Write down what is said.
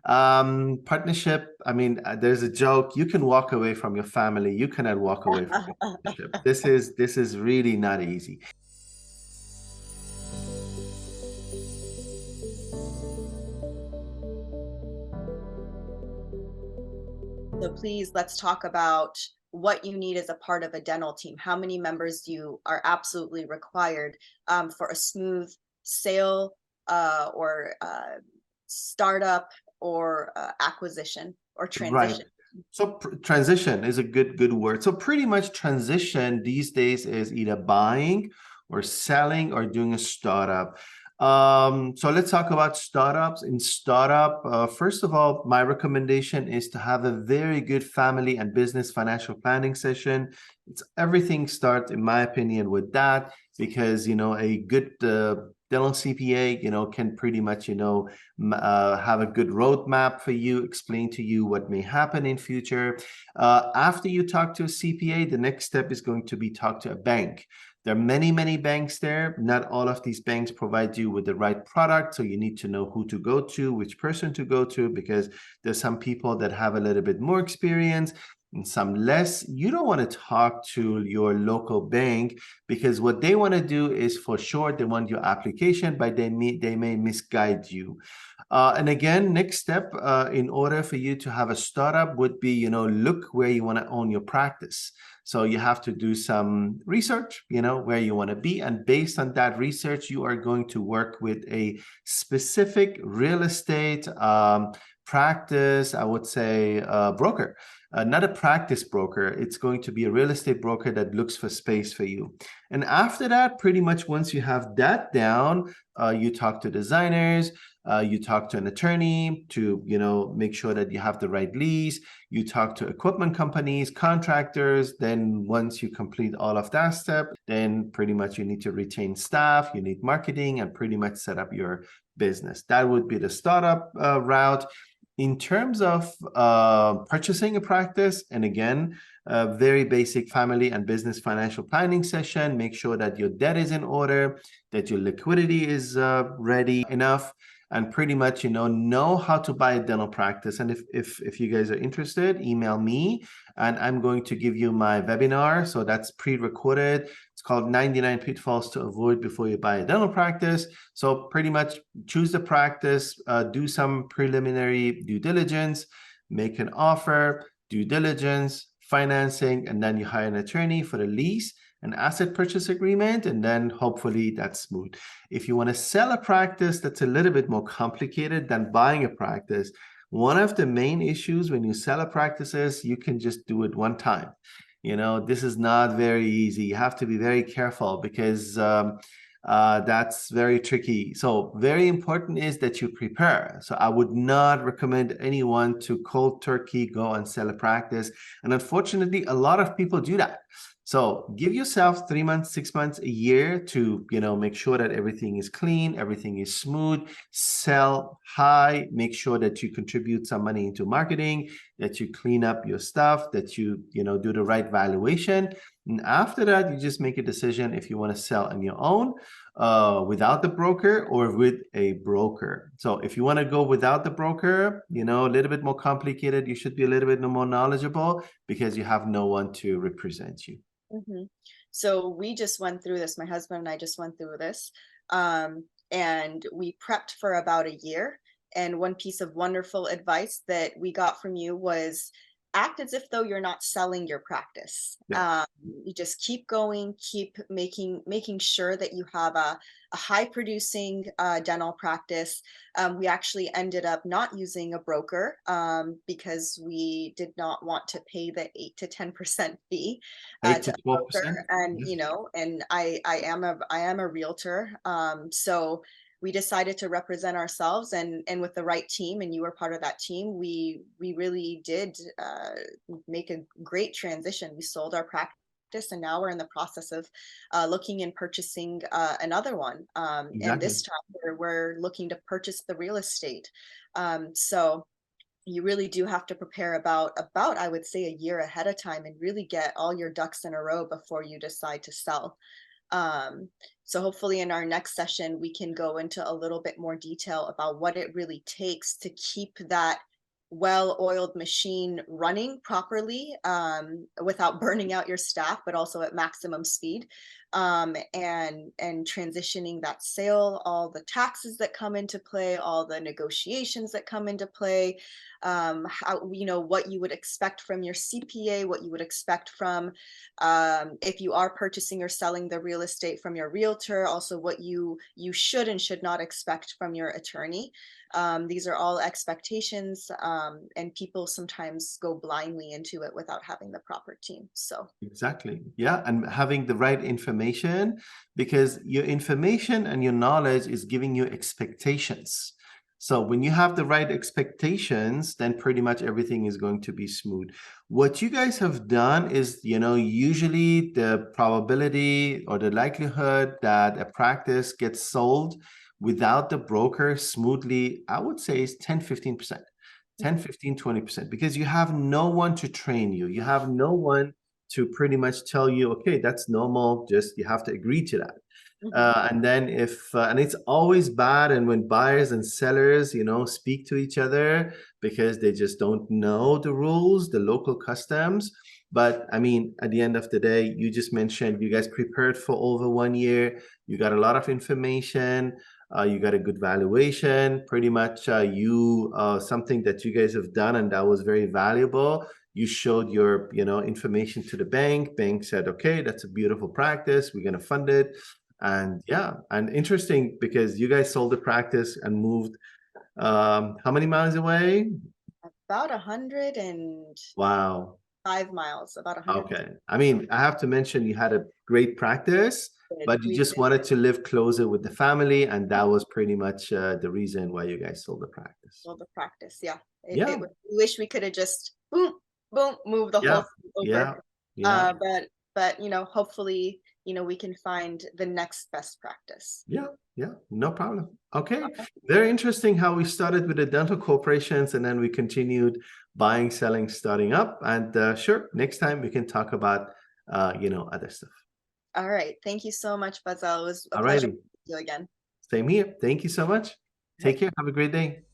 Partnership, I mean, there's a joke, you can walk away from your family, you cannot walk away from your partnership. This is really not easy. So please, let's talk about what you need as a part of a dental team. How many members you are absolutely required for a smooth sale or startup or acquisition or Right. transition. So transition is a good word. So pretty much transition these days is either buying or selling or doing a startup. So let's talk about startups. In startup, first of all, my recommendation is to have a very good family and business financial planning session. It's everything starts, in my opinion, with that because a good dental CPA, can pretty much have a good roadmap for you, explain to you what may happen in future. After you talk to a CPA, the next step is going to be talk to a bank. There are many banks there. Not all of these banks provide you with the right product. So you need to know who to go to, which person to go to, because there's some people that have a little bit more experience and some less. You don't want to talk to your local bank because what they want to do is, for sure, they want your application, but they may misguide you. And again, next step in order for you to have a startup would be, look where you want to own your practice. So you have to do some research, where you want to be. And based on that research, you are going to work with a specific real estate practice, I would say broker. Not a practice broker. It's going to be a real estate broker that looks for space for you. And after that, pretty much once you have that down, you talk to designers, you talk to an attorney to, make sure that you have the right lease. You talk to equipment companies, contractors. Then once you complete all of that step, then pretty much you need to retain staff, you need marketing, and pretty much set up your business. That would be the startup route. In terms of purchasing a practice, and again, a very basic family and business financial planning session. Make sure that your debt is in order, that your liquidity is ready enough, and pretty much know how to buy a dental practice. And if you guys are interested, email me, and I'm going to give you my webinar. So that's pre-recorded. It's called 99 Pitfalls to Avoid Before You Buy a Dental Practice. So pretty much choose the practice, do some preliminary due diligence, make an offer, due diligence, financing, and then you hire an attorney for the lease, an asset purchase agreement, and then hopefully that's smooth. If you want to sell a practice, that's a little bit more complicated than buying a practice. One of the main issues when you sell a practice is you can just do it one time. This is not very easy. You have to be very careful because that's very tricky. So very important is that you prepare. So I would not recommend anyone to cold turkey go and sell a practice. And unfortunately, a lot of people do that. So give yourself 3 months, 6 months, a year to, make sure that everything is clean, everything is smooth, sell high, make sure that you contribute some money into marketing, that you clean up your stuff, that you, do the right valuation. And after that, you just make a decision if you want to sell on your own, without the broker or with a broker. So if you want to go without the broker, a little bit more complicated, you should be a little bit more knowledgeable because you have no one to represent you. So we just went through this. My husband and I just went through this, and we prepped for about a year. And one piece of wonderful advice that we got from you was act as if though you're not selling your practice. Yeah. You just keep going, keep making sure that you have a high producing dental practice. We actually ended up not using a broker because we did not want to pay the 8 to 10% fee Eight to to a 12%. broker. And Yes. and I am a realtor, so we decided to represent ourselves and with the right team, and you were part of that team. We really did make a great transition. We sold our practice, and now we're in the process of looking and purchasing another one, and Exactly. this time we're looking to purchase the real estate. So you really do have to prepare about I would say a year ahead of time and really get all your ducks in a row before you decide to sell. Um, so hopefully in our next session, we can go into a little bit more detail about what it really takes to keep that well-oiled machine running properly, without burning out your staff, but also at maximum speed, and transitioning that sale, all the taxes that come into play, all the negotiations that come into play, how, what you would expect from your CPA, what you would expect from, if you are purchasing or selling the real estate, from your realtor, also what you should and should not expect from your attorney. These are all expectations, and people sometimes go blindly into it without having the proper team. So, Exactly. Yeah. And having the right information, because your information and your knowledge is giving you expectations. So when you have the right expectations, then pretty much everything is going to be smooth. What you guys have done is, usually the probability or the likelihood that a practice gets sold without the broker smoothly, I would say is 10-15%. 10, 15, 20%, because you have no one to train you. You have no one to pretty much tell you, okay, that's normal. Just you have to agree to that. mhm, And then and it's always bad. And when buyers and sellers, speak to each other because they just don't know the rules, the local customs. But I mean, at the end of the day, you just mentioned you guys prepared for over 1 year. You got a lot of information. You got a good valuation. Pretty much, something that you guys have done, and that was very valuable. You showed your, information to the bank. Bank said, okay, that's a beautiful practice. We're gonna fund it. And yeah, and interesting because you guys sold the practice and moved how many miles away? about 105 Wow. miles, about 100. Okay. I mean, I have to mention you had a great practice, but you We just did wanted to live closer with the family, and that was pretty much the reason why you guys sold the practice. build the practice. Yeah, Yeah, we wish we could have just boom, boom, move the whole yeah, thing over. yeah, yeah. But hopefully, we can find the next best practice. Yeah, yeah, no problem. Okay, Okay. very interesting how we started with the dental corporations and then we continued buying, selling, starting up. And sure, next time we can talk about other stuff. All right. Thank you so much, Bazel. It was a All pleasure righty, with you again. same here. Thank you so much. All right. Take care. Have a great day.